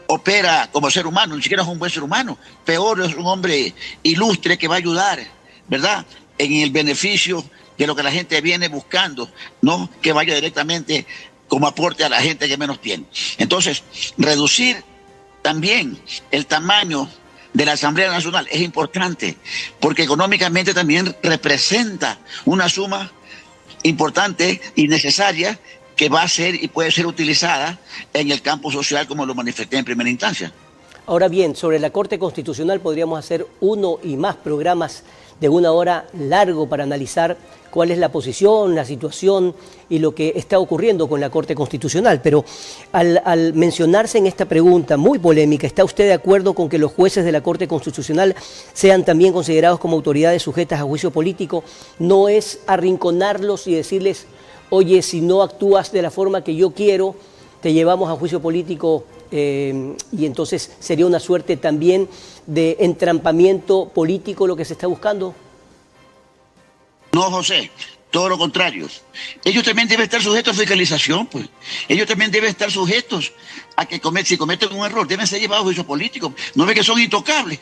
opera como ser humano, ni siquiera es un buen ser humano. Peor, es un hombre ilustre que va a ayudar, ¿verdad?, en el beneficio de lo que la gente viene buscando, no que vaya directamente como aporte a la gente que menos tiene. Entonces, reducir también el tamaño de la Asamblea Nacional es importante, porque económicamente también representa una suma importante y necesaria que va a ser y puede ser utilizada en el campo social, como lo manifesté en primera instancia. Ahora bien, sobre la Corte Constitucional podríamos hacer uno y más programas de 1 hora largo para analizar cuál es la posición, la situación y lo que está ocurriendo con la Corte Constitucional. Pero al mencionarse en esta pregunta muy polémica, ¿está usted de acuerdo con que los jueces de la Corte Constitucional sean también considerados como autoridades sujetas a juicio político? ¿No es arrinconarlos y decirles, oye, si no actúas de la forma que yo quiero, te llevamos a juicio político? Y entonces sería una suerte también de entrampamiento político lo que se está buscando. No, José, todo lo contrario. Ellos también deben estar sujetos a fiscalización, pues. Ellos también deben estar sujetos a que si cometen un error, deben ser llevados a juicio político. No ve que son intocables.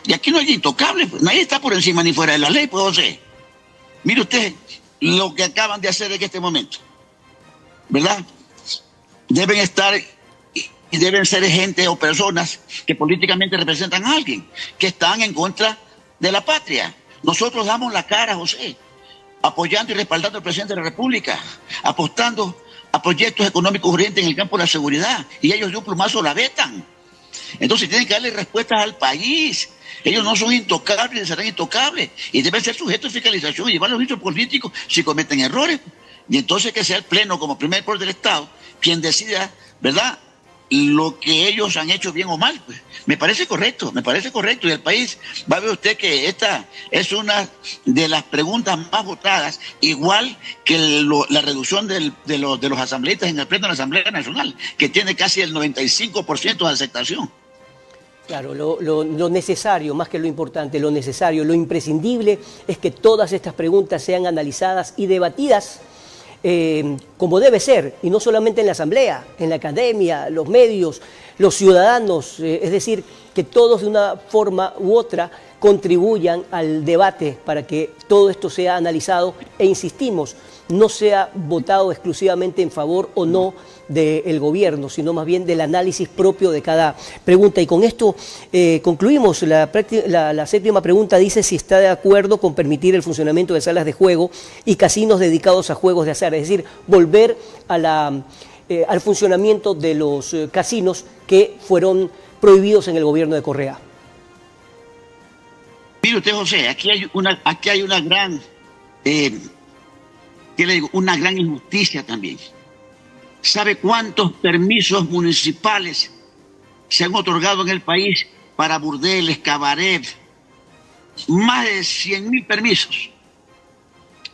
Y aquí no hay intocables, pues. Nadie está por encima ni fuera de la ley, pues, José. Mire usted lo que acaban de hacer en este momento, ¿verdad? Deben estar y deben ser gente o personas que políticamente representan a alguien, que están en contra de la patria. Nosotros damos la cara, José, apoyando y respaldando al presidente de la República, apostando a proyectos económicos urgentes en el campo de la seguridad, y ellos de un plumazo la vetan. Entonces tienen que darle respuestas al país. Ellos no son intocables, ni serán intocables, y deben ser sujetos de fiscalización y llevar los juicios políticos si cometen errores. Y entonces que sea el Pleno, como primer poder del Estado, quien decida, ¿verdad?, lo que ellos han hecho bien o mal. Pues. Me parece correcto. Y el país va a ver usted que esta es una de las preguntas más votadas, igual que la reducción de los asambleístas en el Pleno de la Asamblea Nacional, que tiene casi el 95% de aceptación. Claro, lo necesario, más que lo importante, lo necesario, lo imprescindible es que todas estas preguntas sean analizadas y debatidas como debe ser, y no solamente en la Asamblea, en la academia, los medios, los ciudadanos, es decir, que todos de una forma u otra contribuyan al debate para que todo esto sea analizado e insistimos, no sea votado exclusivamente en favor o no del gobierno, sino más bien del análisis propio de cada pregunta. Y con esto concluimos. La séptima pregunta dice si está de acuerdo con permitir el funcionamiento de salas de juego y casinos dedicados a juegos de azar, es decir, volver a al funcionamiento de los casinos que fueron prohibidos en el gobierno de Correa. Mire usted, José, aquí hay una gran, ¿qué le digo? Una gran injusticia también. ¿Sabe cuántos permisos municipales se han otorgado en el país para burdeles, cabaret? Más de 100.000 permisos,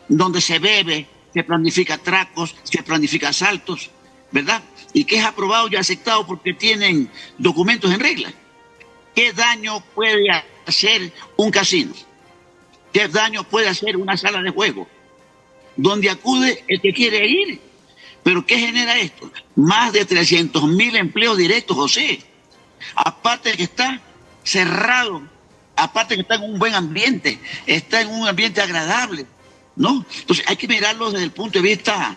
donde se bebe, se planifica atracos, se planifica asaltos, ¿verdad? Y que es aprobado y aceptado porque tienen documentos en regla. ¿Qué daño puede hacer un casino? ¿Qué daño puede hacer una sala de juego? Donde acude el que quiere ir. ¿Pero qué genera esto? Más de 300.000 empleos directos, José. Aparte de que está cerrado, aparte de que está en un buen ambiente, está en un ambiente agradable, ¿no? Entonces hay que mirarlo desde el punto de vista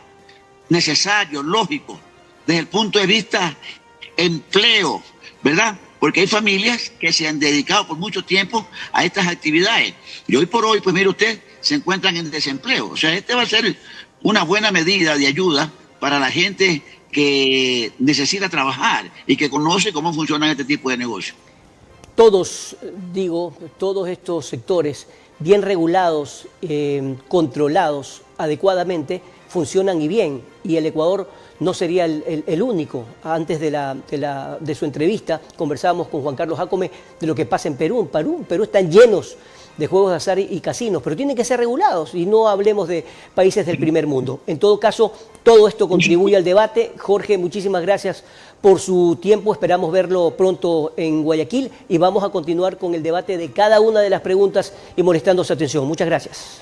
necesario, lógico, desde el punto de vista empleo, ¿verdad? Porque hay familias que se han dedicado por mucho tiempo a estas actividades. Y hoy por hoy, pues mire usted, se encuentran en desempleo. O sea, este va a ser una buena medida de ayuda para la gente que necesita trabajar y que conoce cómo funcionan este tipo de negocios. Todos estos sectores bien regulados, controlados adecuadamente, funcionan y bien. Y el Ecuador no sería el único. Antes de su entrevista conversábamos con Juan Carlos Jácome de lo que pasa en Perú. Perú están llenos de juegos de azar y casinos, pero tienen que ser regulados y no hablemos de países del primer mundo. En todo caso, todo esto contribuye al debate. Jorge, muchísimas gracias por su tiempo. Esperamos verlo pronto en Guayaquil y vamos a continuar con el debate de cada una de las preguntas y molestando su atención. Muchas gracias.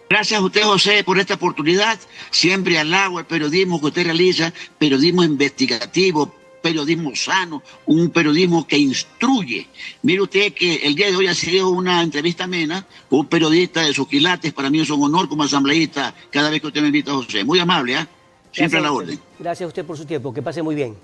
Gracias a usted, José, por esta oportunidad. Siempre alabo el periodismo que usted realiza, periodismo investigativo, periodismo sano, un periodismo que instruye. Mire usted que el día de hoy ha sido una entrevista amena con un periodista de sus quilates. Para mí es un honor como asambleísta cada vez que usted me invita, José. Muy amable, ¿eh? Siempre a la orden. Gracias a usted por su tiempo. Que pase muy bien.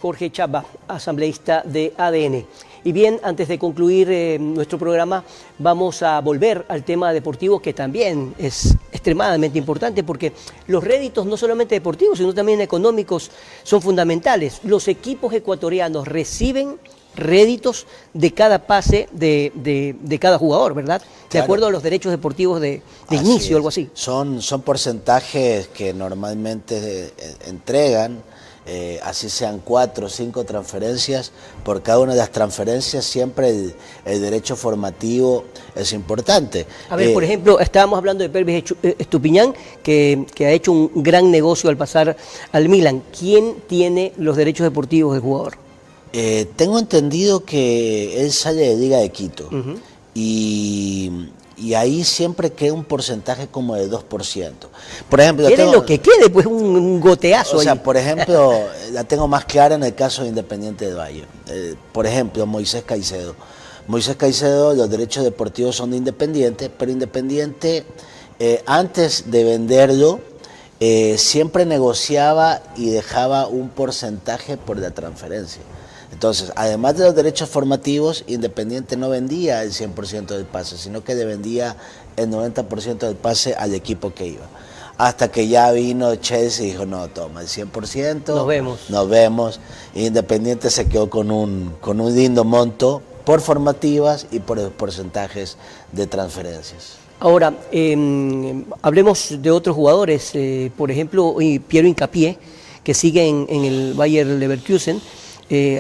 Jorge Chapa, asambleísta de ADN. Y bien, antes de concluir nuestro programa, vamos a volver al tema deportivo, que también es extremadamente importante, porque los réditos no solamente deportivos, sino también económicos son fundamentales. Los equipos ecuatorianos reciben réditos de cada pase de cada jugador, ¿verdad? De Claro. acuerdo a los derechos deportivos de inicio, algo así. Son porcentajes que normalmente entregan, así sean 4 o 5 transferencias. Por cada una de las transferencias siempre el derecho formativo es importante. A ver, por ejemplo, estábamos hablando de Pervis Estupiñán, que ha hecho un gran negocio al pasar al Milan. ¿Quién tiene los derechos deportivos del jugador? Tengo entendido que él sale de Liga de Quito. Y ahí siempre queda un porcentaje como de 2%. Por ejemplo, Quede lo que quede, pues un goteazo. O sea, ahí. por ejemplo, la tengo más clara en el caso de Independiente del Valle. Por ejemplo, Moisés Caicedo. Moisés Caicedo, los derechos deportivos son de Independiente, pero Independiente, antes de venderlo, siempre negociaba y dejaba un porcentaje por la transferencia. Entonces, además de los derechos formativos, Independiente no vendía el 100% del pase, sino que le vendía el 90% del pase al equipo que iba. Hasta que ya vino Chelsea y dijo, no, toma, el 100%. Nos vemos. Independiente se quedó con un lindo monto por formativas y por porcentajes de transferencias. Ahora, hablemos de otros jugadores. Por ejemplo, Piero Hincapié, que sigue en el Bayer Leverkusen.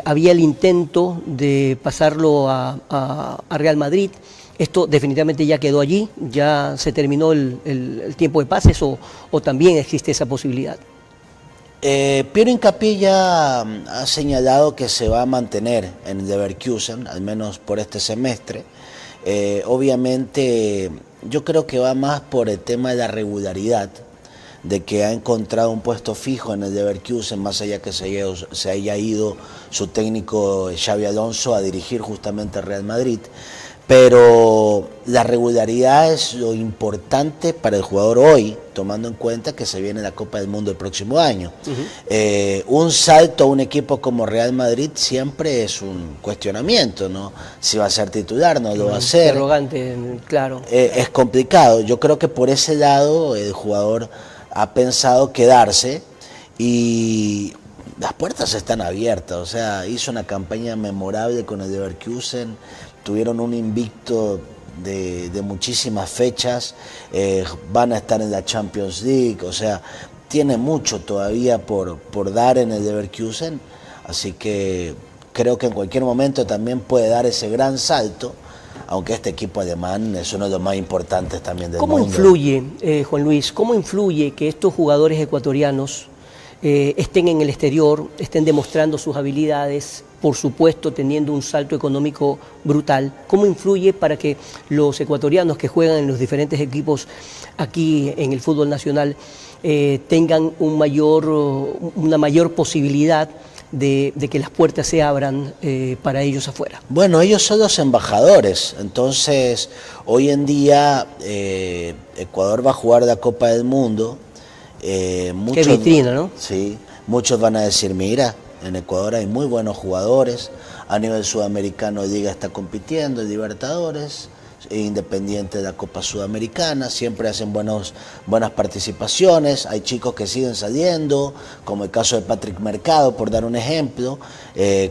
Había el intento de pasarlo a Real Madrid. Esto definitivamente ya quedó allí, ya se terminó el tiempo de pases, o también existe esa posibilidad. Piero Hincapié ya ha señalado que se va a mantener en el Leverkusen, al menos por este semestre. Obviamente yo creo que va más por el tema de la regularidad, de que ha encontrado un puesto fijo en el Leverkusen, más allá que se haya ido su técnico Xabi Alonso a dirigir justamente al Real Madrid. Pero la regularidad es lo importante para el jugador hoy, tomando en cuenta que se viene la Copa del Mundo el próximo año. Un salto a un equipo como Real Madrid siempre es un cuestionamiento, ¿no? Si va a ser titular, no lo va a ser. Interrogante, claro. Es complicado. Yo creo que por ese lado el jugador ha pensado quedarse y las puertas están abiertas. O sea, hizo una campaña memorable con el Leverkusen, tuvieron un invicto de muchísimas fechas, van a estar en la Champions League, o sea, tiene mucho todavía por dar en el Leverkusen, así que creo que en cualquier momento también puede dar ese gran salto, aunque este equipo alemán es uno de los más importantes también del mundo. ¿Cómo influye, Juan Luis, cómo influye que estos jugadores ecuatorianos estén en el exterior, estén demostrando sus habilidades, por supuesto teniendo un salto económico brutal? ¿Cómo influye para que los ecuatorianos que juegan en los diferentes equipos aquí en el fútbol nacional tengan una mayor posibilidad de que las puertas se abran para ellos afuera? Bueno, ellos son los embajadores, entonces hoy en día Ecuador va a jugar la Copa del Mundo. Qué vitrina, ¿no? Sí, muchos van a decir, mira, en Ecuador hay muy buenos jugadores, a nivel sudamericano Liga está compitiendo, en Libertadores, Independiente de la Copa Sudamericana, siempre hacen buenas participaciones, hay chicos que siguen saliendo, como el caso de Patrick Mercado, por dar un ejemplo,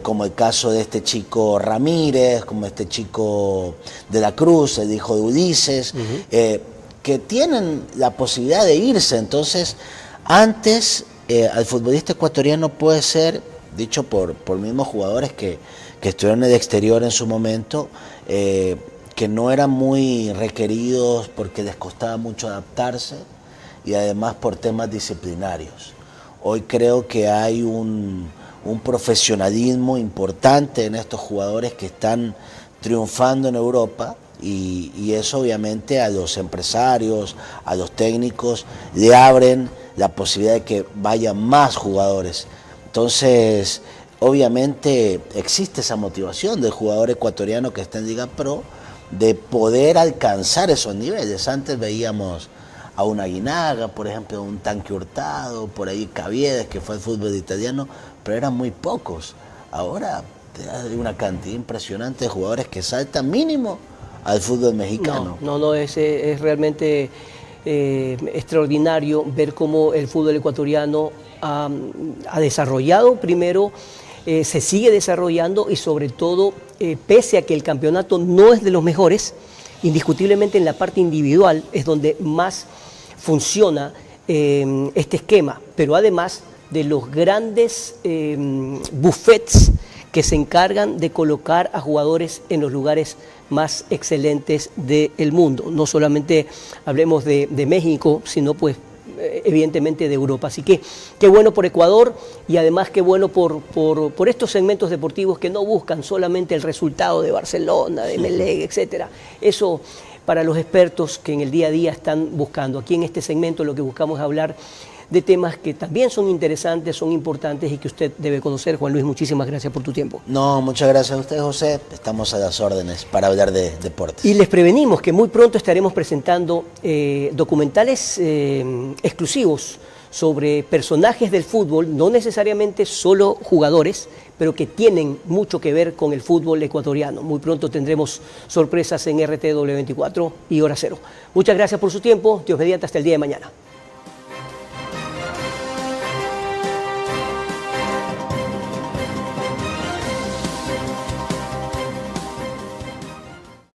como el caso de este chico Ramírez, como este chico de la Cruz, el hijo de Ulises, que tienen la posibilidad de irse. Entonces, antes al futbolista ecuatoriano puede ser, dicho por mismos jugadores que estuvieron en el exterior en su momento, que no eran muy requeridos porque les costaba mucho adaptarse y además por temas disciplinarios. Hoy creo que hay un profesionalismo importante en estos jugadores que están triunfando en Europa, y eso obviamente a los empresarios, a los técnicos, le abren la posibilidad de que vayan más jugadores. Entonces, obviamente existe esa motivación del jugador ecuatoriano que está en Liga Pro de poder alcanzar esos niveles. Antes veíamos a un Aguinaga, por ejemplo, a un Tanque Hurtado, por ahí Caviedes, que fue el fútbol italiano, pero eran muy pocos. Ahora hay una cantidad impresionante de jugadores que saltan mínimo al fútbol mexicano. No, es realmente extraordinario ver cómo el fútbol ecuatoriano ha desarrollado primero, se sigue desarrollando y sobre todo, pese a que el campeonato no es de los mejores, indiscutiblemente en la parte individual es donde más funciona este esquema, pero además de los grandes buffets que se encargan de colocar a jugadores en los lugares más excelentes del mundo. No solamente hablemos de México, sino pues evidentemente de Europa. Así que qué bueno por Ecuador y además qué bueno por estos segmentos deportivos que no buscan solamente el resultado de Barcelona, de Melec, etcétera. Eso para los expertos que en el día a día están buscando. Aquí en este segmento lo que buscamos es hablar de temas que también son interesantes, son importantes y que usted debe conocer. Juan Luis, muchísimas gracias por tu tiempo. No, muchas gracias a usted, José. Estamos a las órdenes para hablar de deportes. Y les prevenimos que muy pronto estaremos presentando documentales exclusivos sobre personajes del fútbol, no necesariamente solo jugadores, pero que tienen mucho que ver con el fútbol ecuatoriano. Muy pronto tendremos sorpresas en RTW 24 y Hora Cero. Muchas gracias por su tiempo. Dios mediante, hasta el día de mañana.